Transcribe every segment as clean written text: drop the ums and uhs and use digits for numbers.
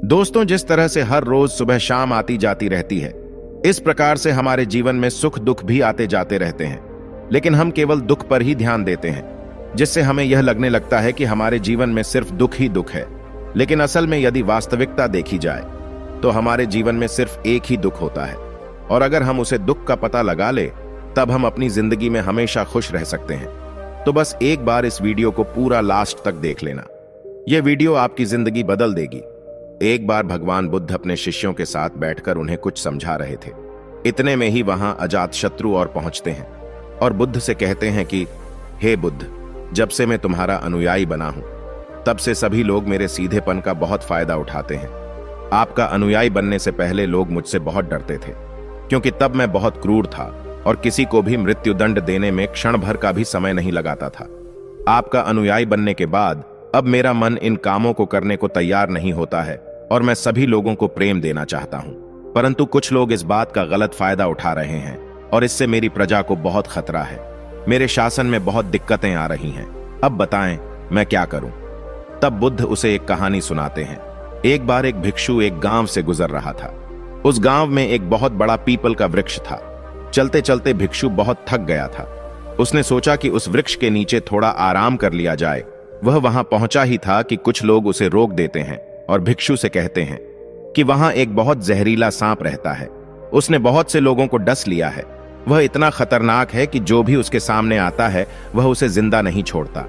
दोस्तों, जिस तरह से हर रोज सुबह शाम आती जाती रहती है, इस प्रकार से हमारे जीवन में सुख दुख भी आते जाते रहते हैं। लेकिन हम केवल दुख पर ही ध्यान देते हैं, जिससे हमें यह लगने लगता है कि हमारे जीवन में सिर्फ दुख ही दुख है। लेकिन असल में यदि वास्तविकता देखी जाए तो हमारे जीवन में सिर्फ एक ही दुख होता है, और अगर हम उसे दुख का पता लगा ले तब हम अपनी जिंदगी में हमेशा खुश रह सकते हैं। तो बस एक बार इस वीडियो को पूरा लास्ट तक देख लेना। यह वीडियो आपकी जिंदगी बदल देगी। एक बार भगवान बुद्ध अपने शिष्यों के साथ बैठकर उन्हें कुछ समझा रहे थे। इतने में ही वहां अजातशत्रु और पहुंचते हैं और बुद्ध से कहते हैं कि हे बुद्ध, जब से मैं तुम्हारा अनुयायी बना हूं तब से सभी लोग मेरे सीधेपन का बहुत फायदा उठाते हैं। आपका अनुयायी बनने से पहले लोग मुझसे बहुत डरते थे, क्योंकि तब मैं बहुत क्रूर था और किसी को भी मृत्युदंड देने में क्षण भर का भी समय नहीं लगाता था। आपका अनुयायी बनने के बाद अब मेरा मन इन कामों को करने को तैयार नहीं होता है और मैं सभी लोगों को प्रेम देना चाहता हूं। परंतु कुछ लोग इस बात का गलत फायदा उठा रहे हैं और इससे मेरी प्रजा को बहुत खतरा है। मेरे शासन में बहुत दिक्कतें आ रही हैं। अब बताएं मैं क्या करूं? तब बुद्ध उसे एक कहानी सुनाते हैं। एक बार एक भिक्षु एक गांव से गुजर रहा था। उस गांव में एक बहुत बड़ा पीपल का वृक्ष था। चलते चलते भिक्षु बहुत थक गया था। उसने सोचा कि उस वृक्ष के नीचे थोड़ा आराम कर लिया जाए। वह वहां पहुंचा ही था कि कुछ लोग उसे रोक देते हैं और भिक्षु से कहते हैं कि वहां एक बहुत जहरीला सांप रहता है। उसने बहुत से लोगों को डस लिया है। वह इतना खतरनाक है कि जो भी उसके सामने आता है वह उसे जिंदा नहीं छोड़ता।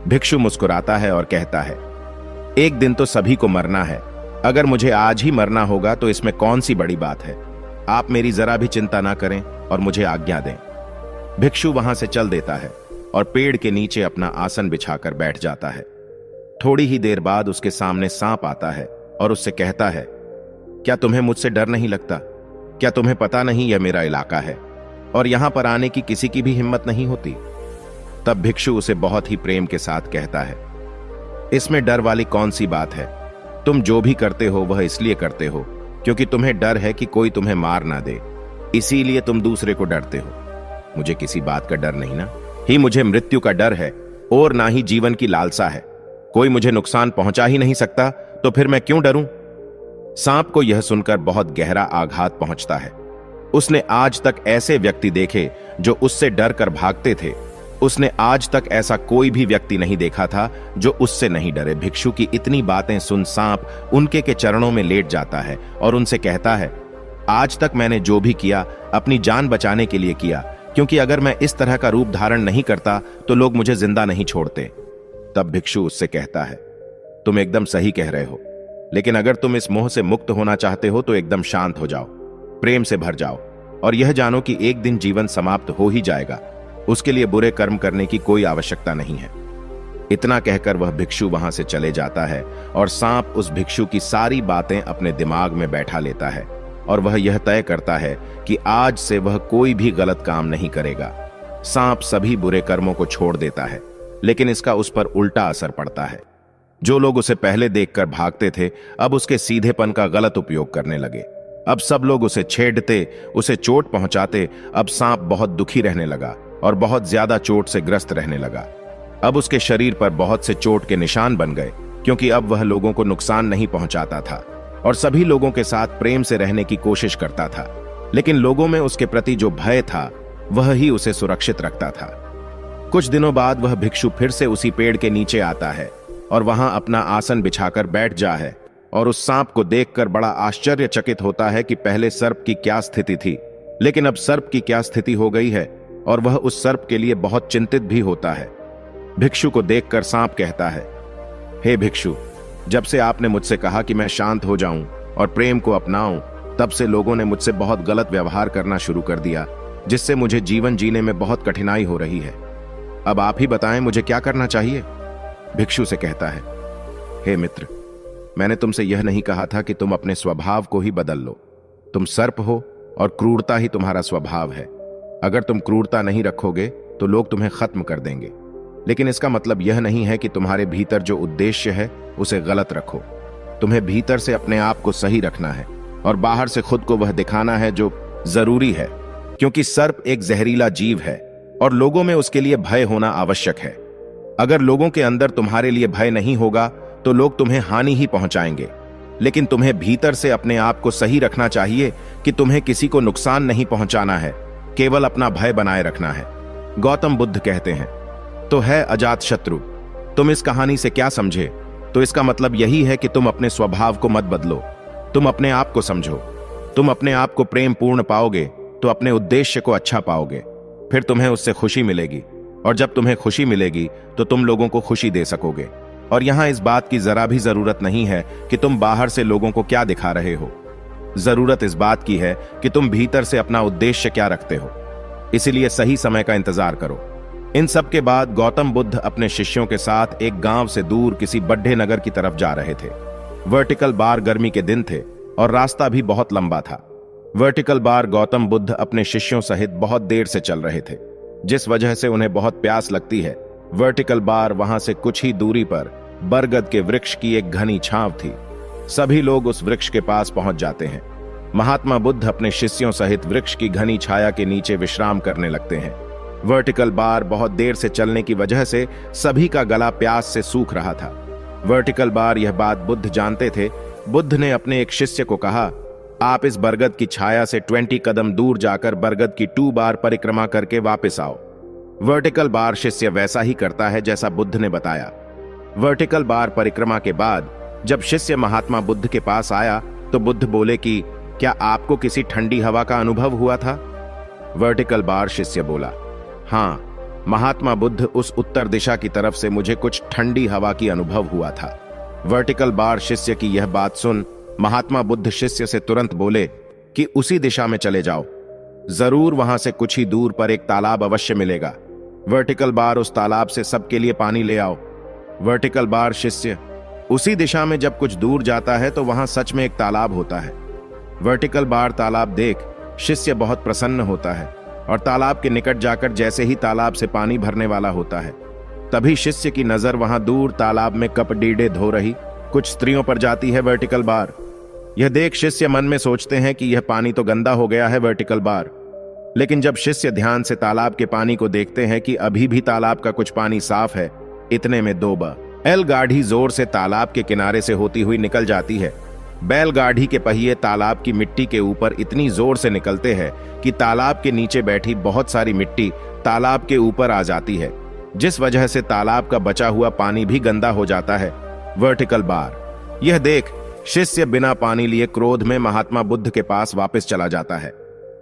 भिक्षु मुस्कुराता है और कहता है, एक दिन तो सभी को मरना है। अगर मुझे आज ही मरना होगा तो इसमें कौन सी बड़ी बात है। आप मेरी जरा भी चिंता ना करें और मुझे आज्ञा दें। भिक्षु वहां से चल देता है और पेड़ के नीचे अपना आसन बिछाकर बैठ जाता है। थोड़ी ही देर बाद उसके सामने सांप आता है और उससे कहता है, क्या तुम्हें मुझसे डर नहीं लगता? क्या तुम्हें पता नहीं यह मेरा इलाका है और यहां पर आने की किसी की भी हिम्मत नहीं होती? तब भिक्षु उसे बहुत ही प्रेम के साथ कहता है, इसमें डर वाली कौन सी बात है? तुम जो भी करते हो वह इसलिए करते हो क्योंकि तुम्हें डर है कि कोई तुम्हें मार ना दे, इसीलिए तुम दूसरे को डरते हो। मुझे किसी बात का डर नहीं ना ही मुझे मृत्यु का डर है और ना ही जीवन की लालसा है। कोई मुझे नुकसान पहुंचा ही नहीं सकता तो फिर मैं क्यों डरूं? सांप को यह सुनकर बहुत गहरा आघात पहुंचता है। उसने आज तक ऐसे व्यक्ति देखे जो उससे डर कर भागते थे। उसने आज तक ऐसा कोई भी व्यक्ति नहीं देखा था जो उससे नहीं डरे। भिक्षु की इतनी बातें सुन सांप उनके के चरणों में लेट जाता है और उनसे कहता है, आज तक मैंने जो भी किया अपनी जान बचाने के लिए किया, क्योंकि अगर मैं इस तरह का रूप धारण नहीं करता तो लोग मुझे जिंदा नहीं छोड़ते। तब भिक्षु उससे कहता है, तुम एकदम सही कह रहे हो, लेकिन अगर तुम इस मोह से मुक्त होना चाहते हो तो एकदम शांत हो जाओ, प्रेम से भर जाओ और यह जानो कि एक दिन जीवन समाप्त हो ही जाएगा। उसके लिए बुरे कर्म करने की कोई आवश्यकता नहीं है। इतना कहकर वह भिक्षु वहां से चले जाता है और सांप उस भिक्षु की सारी बातें अपने दिमाग में बैठा लेता है और वह यह तय करता है कि आज से वह कोई भी गलत काम नहीं करेगा। सांप सभी बुरे कर्मों को छोड़ देता है, लेकिन इसका उस पर उल्टा असर पड़ता है। जो लोग उसे पहले देखकर भागते थे अब उसके सीधेपन का गलत उपयोग करने लगे। अब सब लोग उसे छेड़ते, उसे चोट पहुंचाते। अब सांप बहुत दुखी रहने लगा और बहुत ज्यादा चोट से ग्रस्त रहने लगा। अब उसके शरीर पर बहुत से चोट के निशान बन गए, क्योंकि अब वह लोगों को नुकसान नहीं पहुंचाता था और सभी लोगों के साथ प्रेम से रहने की कोशिश करता था। लेकिन लोगों में उसके प्रति जो भय था वह ही उसे सुरक्षित रखता था। कुछ दिनों बाद वह भिक्षु फिर से उसी पेड़ के नीचे आता है और वहां अपना आसन बिछाकर बैठ जा है और उस सांप को देखकर बड़ा आश्चर्यचकित होता है कि पहले सर्प की क्या स्थिति थी, लेकिन अब सर्प की क्या स्थिति हो गई है, और वह उस सर्प के लिए बहुत चिंतित भी होता है। भिक्षु को देखकर सांप कहता है, हे भिक्षु, जब से आपने मुझसे कहा कि मैं शांत हो जाऊं और प्रेम को अपनाऊं, तब से लोगों ने मुझसे बहुत गलत व्यवहार करना शुरू कर दिया, जिससे मुझे जीवन जीने में बहुत कठिनाई हो रही है। अब आप ही बताएं मुझे क्या करना चाहिए? भिक्षु से कहता है, हे मित्र, मैंने तुमसे यह नहीं कहा था कि तुम अपने स्वभाव को ही बदल लो। तुम सर्प हो और क्रूरता ही तुम्हारा स्वभाव है। अगर तुम क्रूरता नहीं रखोगे तो लोग तुम्हें खत्म कर देंगे। लेकिन इसका मतलब यह नहीं है कि तुम्हारे भीतर जो उद्देश्य है उसे गलत रखो। तुम्हें भीतर से अपने आप को सही रखना है और बाहर से खुद को वह दिखाना है जो जरूरी है, क्योंकि सर्प एक जहरीला जीव है और लोगों में उसके लिए भय होना आवश्यक है। अगर लोगों के अंदर तुम्हारे लिए भय नहीं होगा तो लोग तुम्हें हानि ही पहुंचाएंगे, लेकिन तुम्हें भीतर से अपने आप को सही रखना चाहिए कि तुम्हें किसी को नुकसान नहीं पहुंचाना है, केवल अपना भय बनाए रखना है। गौतम बुद्ध कहते हैं, तो है अजात शत्रु। तुम इस कहानी से क्या समझे? तो इसका मतलब यही है कि तुम अपने स्वभाव को मत बदलो, तुम अपने आप को समझो। तुम अपने आप को प्रेम पूर्ण पाओगे तो अपने उद्देश्य को अच्छा पाओगे, फिर तुम्हें उससे खुशी मिलेगी, और जब तुम्हें खुशी मिलेगी तो तुम लोगों को खुशी दे सकोगे। और यहां इस बात की जरा भी जरूरत नहीं है कि तुम बाहर से लोगों को क्या दिखा रहे हो, जरूरत इस बात की है कि तुम भीतर से अपना उद्देश्य क्या रखते हो। इसीलिए सही समय का इंतजार करो। इन सब के बाद गौतम बुद्ध अपने शिष्यों के साथ एक गांव से दूर किसी बड्ढे नगर की तरफ जा रहे थे। वर्टिकल बार गर्मी के दिन थे और रास्ता भी बहुत लंबा था। वर्टिकल बार गौतम बुद्ध अपने शिष्यों सहित बहुत देर से चल रहे थे, जिस वजह से उन्हें बहुत प्यास लगती है। वर्टिकल बार वहां से कुछ ही दूरी पर बरगद के वृक्ष की एक घनी छांव थी। सभी लोग उस वृक्ष के पास पहुंच जाते हैं। महात्मा बुद्ध अपने शिष्यों सहित वृक्ष की घनी छाया के नीचे विश्राम करने लगते हैं। वर्टिकल बार बहुत देर से चलने की वजह से सभी का गला प्यास से सूख रहा था। वर्टिकल बार यह बात बुद्ध जानते थे। बुद्ध ने अपने एक शिष्य को कहा, आप इस बरगद की छाया से 20 कदम दूर जाकर बरगद की 2 बार परिक्रमा करके वापस आओ। वर्टिकल बार शिष्य वैसा ही करता है जैसा बुद्ध ने बताया। वर्टिकल बार परिक्रमा के बाद जब शिष्य महात्मा बुद्ध के पास आया तो बुद्ध बोले कि क्या आपको किसी ठंडी हवा का अनुभव हुआ था? वर्टिकल बार शिष्य बोला, हाँ महात्मा बुद्ध, उस उत्तर दिशा की तरफ से मुझे कुछ ठंडी हवा की अनुभव हुआ था। वर्टिकल बार शिष्य की यह बात सुन महात्मा बुद्ध शिष्य से तुरंत बोले कि उसी दिशा में चले जाओ, जरूर वहां से कुछ ही दूर पर एक तालाब अवश्य मिलेगा। वर्टिकल बार, उस तालाब से सबके लिए पानी ले आओ। वर्टिकल बार शिष्य उसी दिशा में जब कुछ दूर जाता है तो वहां सच में एक तालाब होता है। वर्टिकल बार तालाब देख शिष्य बहुत प्रसन्न होता है और तालाब के निकट जाकर जैसे ही तालाब से पानी भरने वाला होता है, तभी शिष्य की नजर वहां दूर तालाब में कप डीडे धो रही कुछ स्त्रियों पर जाती है। वर्टिकल बार यह देख शिष्य मन में सोचते हैं कि यह पानी तो गंदा हो गया है वर्टिकल बार। लेकिन जब शिष्य ध्यान से तालाब के पानी को देखते हैं कि अभी भी तालाब का कुछ पानी साफ है, इतने में 2 बैलगाड़ी जोर से तालाब के किनारे से होती हुई निकल जाती है। बैलगाड़ी के पहिए तालाब की मिट्टी के ऊपर इतनी जोर से निकलते हैं कि तालाब के नीचे बैठी बहुत सारी मिट्टी तालाब के ऊपर आ जाती है, जिस वजह से तालाब का बचा हुआ पानी भी गंदा हो जाता है। वर्टिकल बार यह देख शिष्य बिना पानी लिए क्रोध में महात्मा बुद्ध के पास वापस चला जाता है।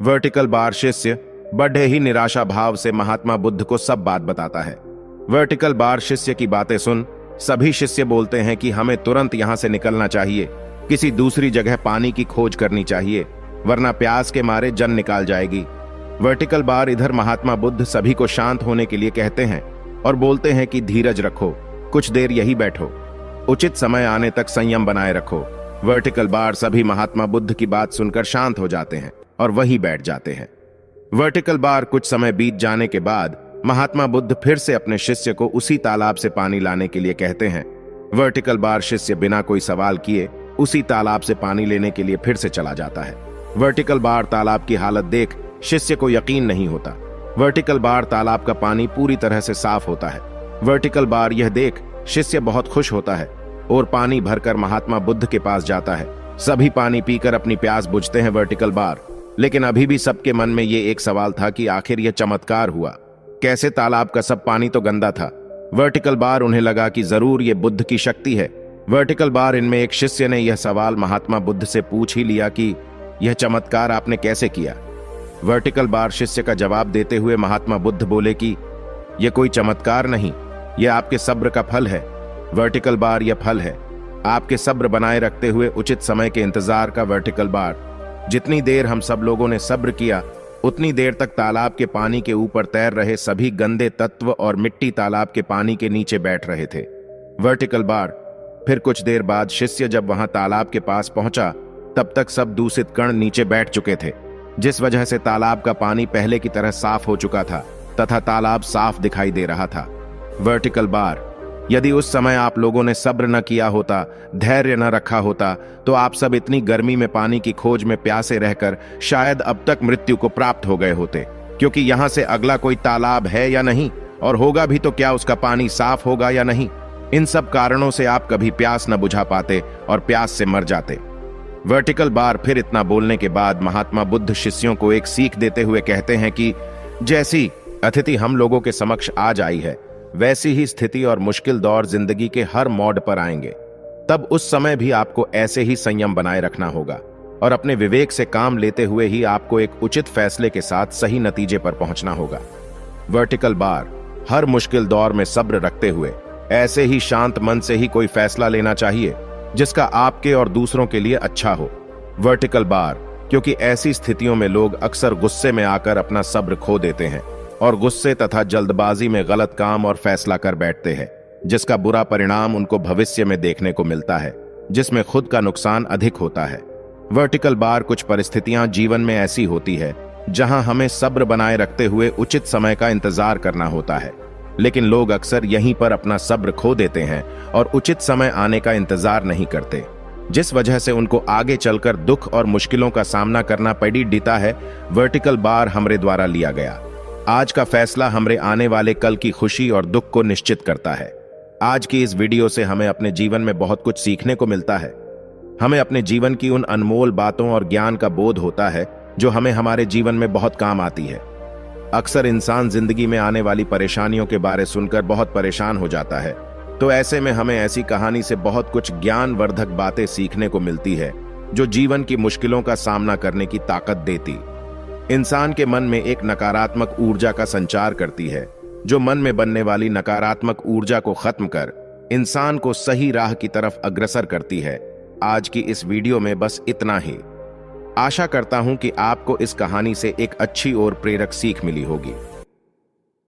वर्टिकल बार शिष्य बड़े ही निराशा भाव से महात्मा बुद्ध को सब बात बताता है। वर्टिकल बार शिष्य की बातें सुन सभी शिष्य बोलते हैं कि हमें तुरंत यहां से निकलना चाहिए, किसी दूसरी जगह पानी की खोज करनी चाहिए, वरना प्यास के मारे जान निकाल जाएगी। वर्टिकल बार इधर महात्मा बुद्ध सभी को शांत होने के लिए कहते हैं और बोलते हैं कि धीरज रखो, कुछ देर यही बैठो, उचित समय आने तक संयम बनाए रखो। वर्टिकल बार सभी महात्मा बुद्ध की बात सुनकर शांत हो जाते हैं और वहीं बैठ जाते हैं। वर्टिकल बार कुछ समय बीत जाने के बाद महात्मा बुद्ध फिर से अपने शिष्य को उसी तालाब से पानी लाने के लिए कहते हैं। वर्टिकल बार शिष्य बिना कोई सवाल किए उसी तालाब से पानी लेने के लिए फिर से चला जाता है। वर्टिकल बार तालाब की हालत देख शिष्य को यकीन नहीं होता। वर्टिकल बार तालाब का पानी पूरी तरह से साफ होता है। वर्टिकल बार यह देख शिष्य बहुत खुश होता है और पानी भरकर महात्मा बुद्ध के पास जाता है। सभी पानी पीकर अपनी प्यास बुझते हैं वर्टिकल बार, लेकिन अभी भी सबके मन में ये एक सवाल था कि आखिर यह चमत्कार हुआ कैसे? तालाब का सब पानी तो गंदा था। वर्टिकल बार उन्हें लगा कि जरूर ये बुद्ध की शक्ति है। वर्टिकल बार इनमें एक शिष्य ने यह सवाल महात्मा बुद्ध से पूछ ही लिया कि यह चमत्कार आपने कैसे किया? वर्टिकल बार शिष्य का जवाब देते हुए महात्मा बुद्ध बोले कि यह कोई चमत्कार नहीं, यह आपके सब्र का फल है। वर्टिकल बार यह फल है आपके सब्र बनाए रखते हुए उचित समय के इंतजार का। वर्टिकल बार जितनी देर हम सब लोगों ने सब्र किया उतनी देर तक तालाब के पानी के ऊपर तैर रहे सभी गंदे तत्व और मिट्टी तालाब के पानी के नीचे बैठ रहे थे। वर्टिकल बार फिर कुछ देर बाद शिष्य जब वहां तालाब के पास पहुंचा तब तक सब दूषित कण नीचे बैठ चुके थे, जिस वजह से तालाब का पानी पहले की तरह साफ हो चुका था तथा तालाब साफ दिखाई दे रहा था। वर्टिकल बार यदि उस समय आप लोगों ने सब्र न किया होता, धैर्य न रखा होता, तो आप सब इतनी गर्मी में पानी की खोज में प्यासे रहकर शायद अब तक मृत्यु को प्राप्त हो गए होते, क्योंकि यहां से अगला कोई तालाब है या नहीं, और होगा भी तो क्या उसका पानी साफ होगा या नहीं। इन सब कारणों से आप कभी प्यास न बुझा पाते और प्यास से मर जाते। वर्टिकल बार फिर इतना बोलने के बाद महात्मा बुद्ध शिष्यों को एक सीख देते हुए कहते हैं कि जैसी अतिथि हम लोगों के समक्ष आज आई है, वैसी ही स्थिति और मुश्किल दौर जिंदगी के हर मोड़ पर आएंगे। तब उस समय भी आपको ऐसे ही संयम बनाए रखना होगा और अपने विवेक से काम लेते हुए ही आपको एक उचित फैसले के साथ सही नतीजे पर पहुंचना होगा। वर्टिकल बार, हर मुश्किल दौर में सब्र रखते हुए ऐसे ही शांत मन से ही कोई फैसला लेना चाहिए जिसका आपके और दूसरों के लिए अच्छा हो। वर्टिकल बार, क्योंकि ऐसी स्थितियों में लोग अक्सर गुस्से में आकर अपना सब्र खो देते हैं और गुस्से तथा जल्दबाजी में गलत काम और फैसला कर बैठते हैं, जिसका बुरा परिणाम उनको भविष्य में देखने को मिलता है, जिसमें खुद का नुकसान अधिक होता है। वर्टिकल बार, कुछ परिस्थितियां जीवन में ऐसी होती है जहां हमें सब्र बनाए रखते हुए उचित समय का इंतजार करना होता है, लेकिन लोग अक्सर यहीं पर अपना सब्र खो देते हैं और उचित समय आने का इंतजार नहीं करते, जिस वजह से उनको आगे चलकर दुख और मुश्किलों का सामना करना पड़ी देता है। वर्टिकल बार हमरे द्वारा लिया गया आज का फैसला हमरे आने वाले कल की खुशी और दुख को निश्चित करता है। आज की इस वीडियो से हमें अपने जीवन में बहुत कुछ सीखने को मिलता है। हमें अपने जीवन की उन अनमोल बातों और ज्ञान का बोध होता है जो हमें हमारे जीवन में बहुत काम आती है। अक्सर इंसान जिंदगी में आने वाली परेशानियों के बारे सुनकर बहुत परेशान हो जाता है, तो ऐसे में हमें ऐसी कहानी से बहुत कुछ ज्ञानवर्धक बातें सीखने को मिलती है जो जीवन की मुश्किलों का सामना करने की ताकत देती, इंसान के मन में एक नकारात्मक ऊर्जा का संचार करती है, जो मन में बनने वाली नकारात्मक ऊर्जा को खत्म कर इंसान को सही राह की तरफ अग्रसर करती है। आज की इस वीडियो में बस इतना ही। आशा करता हूं कि आपको इस कहानी से एक अच्छी और प्रेरक सीख मिली होगी।